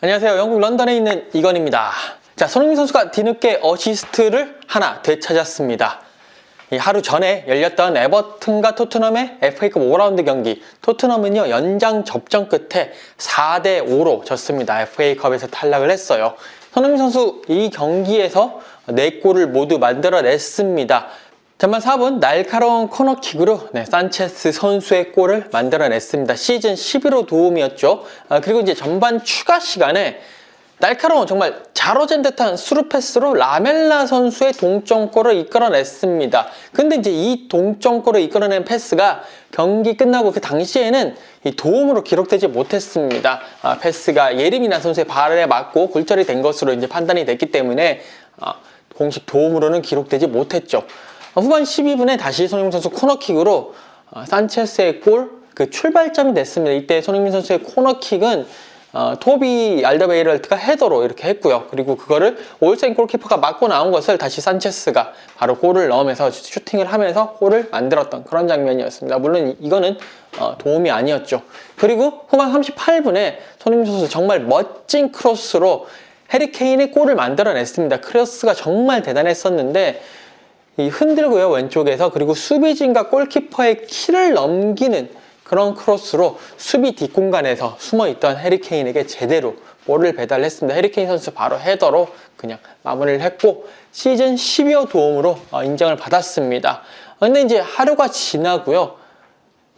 안녕하세요. 영국 런던에 있는 이건입니다. 자, 손흥민 선수가 뒤늦게 어시스트를 하나 되찾았습니다. 하루 전에 열렸던 에버튼과 토트넘의 FA컵 5라운드 경기, 토트넘은요 연장 접전 끝에 4대5로 졌습니다. FA컵에서 탈락을 했어요. 손흥민 선수 이 경기에서 4골을 모두 만들어냈습니다. 전반 4분 날카로운 코너킥으로 산체스 선수의 골을 만들어냈습니다. 시즌 11호 도움이었죠. 그리고 이제 전반 추가 시간에 날카로운 정말 자로잰 듯한 스루 패스로 라멜라 선수의 동점골을 이끌어냈습니다. 근데 이제 이 동점골을 이끌어낸 패스가 경기 끝나고 그 당시에는 이 도움으로 기록되지 못했습니다. 패스가 예림이나 선수의 발에 맞고 골절이 된 것으로 이제 판단이 됐기 때문에 공식 도움으로는 기록되지 못했죠. 후반 12분에 다시 손흥민 선수 코너킥으로 산체스의 골, 그 출발점이 됐습니다. 이때 손흥민 선수의 코너킥은 토비 알더베이럴트가 헤더로 이렇게 했고요. 그리고 그거를 올센 골키퍼가 맞고 나온 것을 다시 산체스가 바로 골을 넣으면서 슈팅을 하면서 골을 만들었던 그런 장면이었습니다. 물론 이거는 도움이 아니었죠. 그리고 후반 38분에 손흥민 선수 정말 멋진 크로스로 해리 케인의 골을 만들어냈습니다. 크로스가 정말 대단했었는데 흔들고요, 왼쪽에서. 그리고 수비진과 골키퍼의 키를 넘기는 그런 크로스로 수비 뒷공간에서 숨어있던 해리 케인에게 제대로 볼을 배달했습니다. 해리 케인 선수 바로 헤더로 그냥 마무리를 했고 시즌 12호 도움으로 인정을 받았습니다. 근데 이제 하루가 지나고요,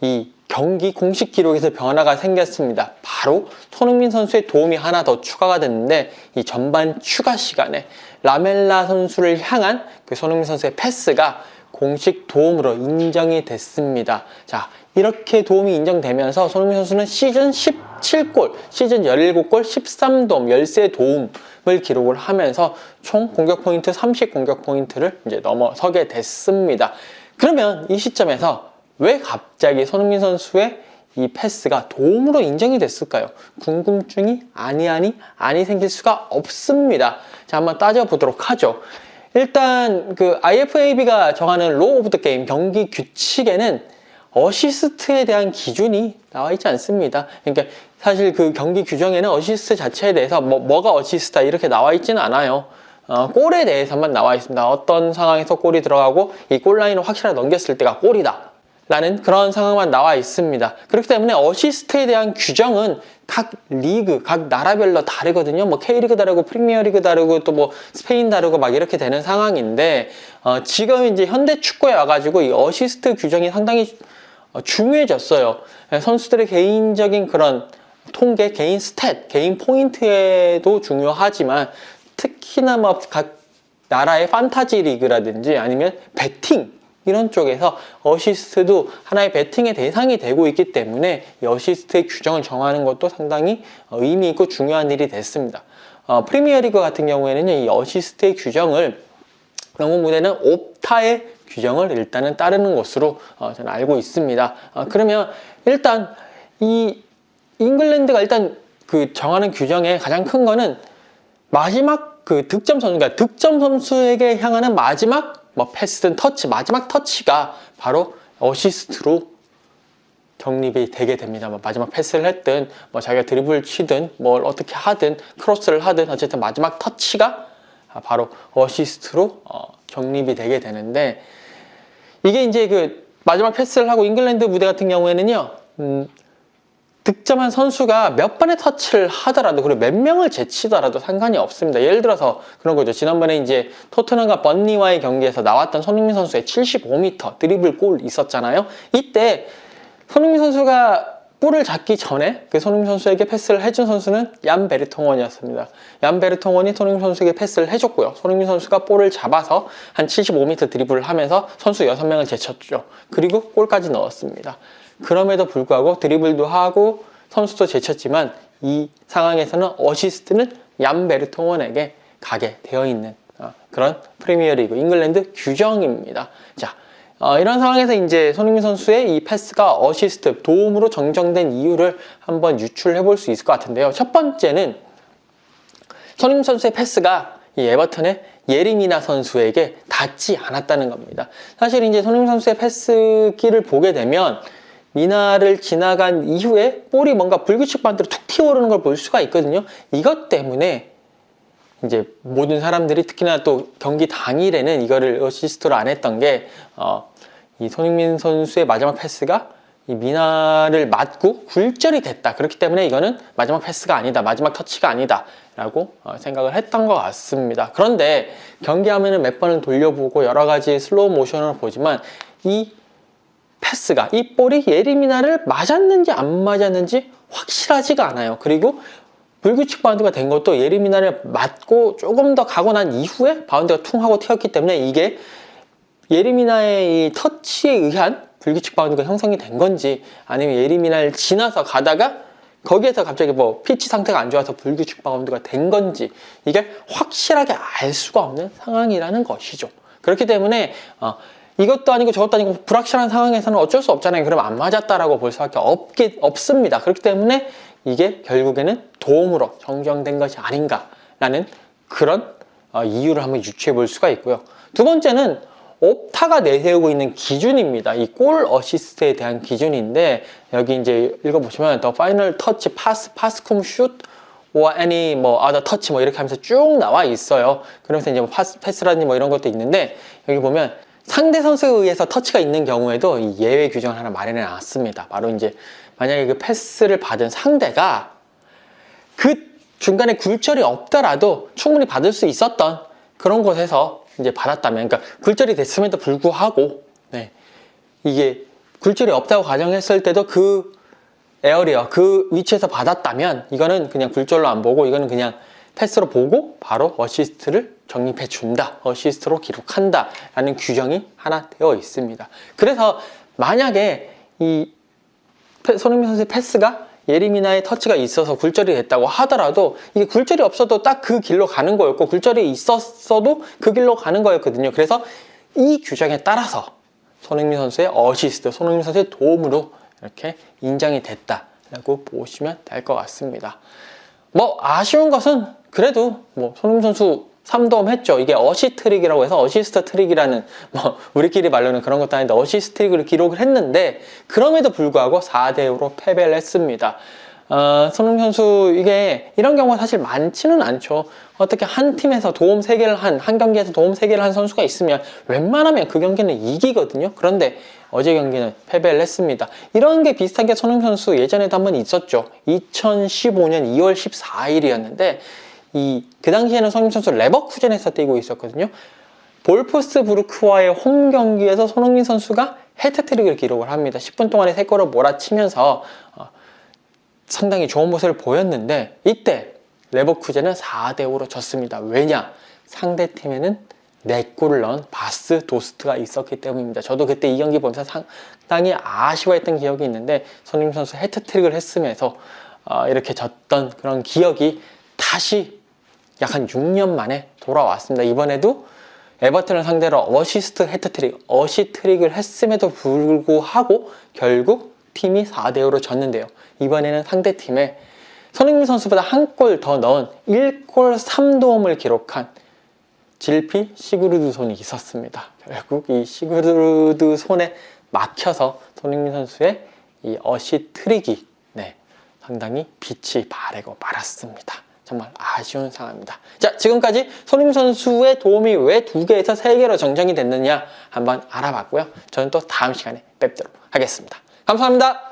이 경기 공식 기록에서 변화가 생겼습니다. 바로 손흥민 선수의 도움이 하나 더 추가가 됐는데 이 전반 추가 시간에 라멜라 선수를 향한 그 손흥민 선수의 패스가 공식 도움으로 인정이 됐습니다. 자, 이렇게 도움이 인정되면서 손흥민 선수는 시즌 17골, 시즌 17골, 13도움, 13도움을 기록을 하면서 총 공격 포인트 30 공격 포인트를 이제 넘어서게 됐습니다. 그러면 이 시점에서 왜 갑자기 손흥민 선수의 이 패스가 도움으로 인정이 됐을까요? 궁금증이 아니 생길 수가 없습니다. 자, 한번 따져보도록 하죠. 일단 그 IFAB가 정하는 로우 오브 더 게임, 경기 규칙에는 어시스트에 대한 기준이 나와 있지 않습니다. 그러니까 사실 그 경기 규정에는 어시스트 자체에 대해서 뭐가 어시스트다 이렇게 나와 있지는 않아요. 골에 대해서만 나와 있습니다. 어떤 상황에서 골이 들어가고 이 골라인을 확실하게 넘겼을 때가 골이다 라는 그런 상황만 나와 있습니다. 그렇기 때문에 어시스트에 대한 규정은 각 리그, 각 나라별로 다르거든요. 뭐 K리그 다르고 프리미어리그 다르고 또 뭐 스페인 다르고 막 이렇게 되는 상황인데 지금 이제 현대 축구에 와가지고 이 어시스트 규정이 상당히 중요해졌어요. 선수들의 개인적인 그런 통계, 개인 스탯, 개인 포인트에도 중요하지만 특히나 뭐 각 나라의 판타지 리그라든지 아니면 배팅 이런 쪽에서 어시스트도 하나의 배팅의 대상이 되고 있기 때문에 이 어시스트의 규정을 정하는 것도 상당히 의미 있고 중요한 일이 됐습니다. 프리미어리그 같은 경우에는 이 어시스트의 규정을 영국 무대는 옵타의 규정을 일단은 따르는 것으로 저는 알고 있습니다. 그러면 일단 이 잉글랜드가 일단 그 정하는 규정의 가장 큰 거는 마지막 그 득점 선수, 그러니까 득점 선수에게 향하는 마지막 뭐 패스든 터치, 마지막 터치가 바로 어시스트로 정립이 되게 됩니다. 뭐 마지막 패스를 했든 뭐 자기가 드리블 치든 뭘 어떻게 하든 크로스를 하든 어쨌든 마지막 터치가 바로 어시스트로 정립이 되게 되는데, 이게 이제 그 마지막 패스를 하고 잉글랜드 무대 같은 경우에는요, 득점한 선수가 몇 번의 터치를 하더라도 그리고 몇 명을 제치더라도 상관이 없습니다. 예를 들어서 그런 거죠. 지난번에 이제 토트넘과 번리와의 경기에서 나왔던 손흥민 선수의 75m 드리블 골 있었잖아요. 이때 손흥민 선수가 볼을 잡기 전에 그 손흥민 선수에게 패스를 해준 선수는 얀 베르통원이었습니다. 얀 베르통원이 손흥민 선수에게 패스를 해줬고요. 손흥민 선수가 볼을 잡아서 한 75m 드리블을 하면서 선수 6명을 제쳤죠. 그리고 골까지 넣었습니다. 그럼에도 불구하고 드리블도 하고 선수도 제쳤지만 이 상황에서는 어시스트는 얀 베르통원에게 가게 되어 있는 그런 프리미어리그 잉글랜드 규정입니다. 자, 이런 상황에서 이제 손흥민 선수의 이 패스가 어시스트, 도움으로 정정된 이유를 한번 유출해 볼 수 있을 것 같은데요. 첫 번째는 손흥민 선수의 패스가 이 에버튼의 예림이나 선수에게 닿지 않았다는 겁니다. 사실 이제 손흥민 선수의 패스기를 보게 되면 미나를 지나간 이후에 볼이 뭔가 불규칙 반대로 툭 튀어오르는 걸 볼 수가 있거든요. 이것 때문에 이제 모든 사람들이 특히나 또 경기 당일에는 이거를 어시스트로 안 했던 게 이 손흥민 선수의 마지막 패스가 이 미나를 맞고 굴절이 됐다. 그렇기 때문에 이거는 마지막 패스가 아니다. 마지막 터치가 아니다. 라고 생각을 했던 것 같습니다. 그런데 경기하면은 몇 번을 돌려보고 여러 가지 슬로우 모션을 보지만 이 패스가, 이 볼이 예리미나를 맞았는지 안 맞았는지 확실하지가 않아요. 그리고 불규칙 바운드가 된 것도 예리미나를 맞고 조금 더 가고 난 이후에 바운드가 퉁 하고 튀었기 때문에 이게 예리미나의 이 터치에 의한 불규칙 바운드가 형성이 된 건지 아니면 예리미나를 지나서 가다가 거기에서 갑자기 뭐 피치 상태가 안 좋아서 불규칙 바운드가 된 건지 이게 확실하게 알 수가 없는 상황이라는 것이죠. 그렇기 때문에 이것도 아니고 저것도 아니고 불확실한 상황에서는 어쩔 수 없잖아요. 그럼 안 맞았다라고 볼 수밖에 없습니다. 그렇기 때문에 이게 결국에는 도움으로 정정된 것이 아닌가라는 그런 이유를 한번 유추해 볼 수가 있고요. 두 번째는 옵타가 내세우고 있는 기준입니다. 이 골 어시스트에 대한 기준인데 여기 이제 읽어보시면 The final touch, pass, cum, shoot, or any 뭐 other touch 뭐 이렇게 하면서 쭉 나와 있어요. 그러면서 이제 뭐 패스라든지 뭐 이런 것도 있는데 여기 보면 상대 선수에 의해서 터치가 있는 경우에도 이 예외 규정을 하나 마련해 놨습니다. 바로 이제 만약에 그 패스를 받은 상대가 그 중간에 굴절이 없더라도 충분히 받을 수 있었던 그런 곳에서 이제 받았다면, 그러니까 굴절이 됐음에도 불구하고 이게 굴절이 없다고 가정했을 때도 그 에어리어, 그 위치에서 받았다면 이거는 그냥 굴절로 안 보고 이거는 그냥 패스로 보고 바로 어시스트를 적립해 준다, 어시스트로 기록한다 라는 규정이 하나 되어 있습니다. 그래서 만약에 이 손흥민 선수의 패스가 예리미나의 터치가 있어서 굴절이 됐다고 하더라도 이게 굴절이 없어도 딱 그 길로 가는 거였고 굴절이 있었어도 그 길로 가는 거였거든요. 그래서 이 규정에 따라서 손흥민 선수의 어시스트, 손흥민 선수의 도움으로 이렇게 인정이 됐다라고 보시면 될 것 같습니다. 뭐 아쉬운 것은 그래도 뭐 손흥민 선수 3도움 했죠. 이게 어시스트 트릭이라고 해서 어시스트 트릭이라는 뭐 우리끼리 말로는 그런 것도 아닌데 어시스트 트릭을 기록을 했는데 그럼에도 불구하고 4대5로 패배를 했습니다. 손흥민 선수 이게 이런 경우가 사실 많지는 않죠. 어떻게 한 팀에서 도움 3개를 한 경기에서 도움 3개를 한 선수가 있으면 웬만하면 그 경기는 이기거든요. 그런데 어제 경기는 패배를 했습니다. 이런 게 비슷한 게 손흥민 선수 예전에도 한번 있었죠. 2015년 2월 14일이었는데 그 당시에는 손흥민 선수 레버쿠젠에서 뛰고 있었거든요. 볼프스부르크와의 홈 경기에서 손흥민 선수가 해트트릭을 기록을 합니다. 10분 동안에 3골을 몰아치면서 상당히 좋은 모습을 보였는데 이때 레버쿠젠은 4대5로 졌습니다. 왜냐? 상대팀에는 4골을 넣은 바스 도스트가 있었기 때문입니다. 저도 그때 이 경기 보면서 상당히 아쉬워했던 기억이 있는데 손흥민 선수 해트트릭을 했으면서 이렇게 졌던 그런 기억이 다시 약 한 6년 만에 돌아왔습니다. 이번에도 에버튼을 상대로 어시스트 해트트릭, 어시트릭을 했음에도 불구하고 결국 팀이 4대5로 졌는데요. 이번에는 상대팀에 손흥민 선수보다 한 골 더 넣은 1골 3도움을 기록한 질피 시그루드손이 있었습니다. 결국 이 시그루드 손에 막혀서 손흥민 선수의 이 어시트릭이 상당히 빛이 바래고 말았습니다. 정말 아쉬운 상황입니다. 자, 지금까지 손흥민 선수의 도움이 왜 2개에서 3개로 정정이 됐느냐 한번 알아봤고요. 저는 또 다음 시간에 뵙도록 하겠습니다. 감사합니다.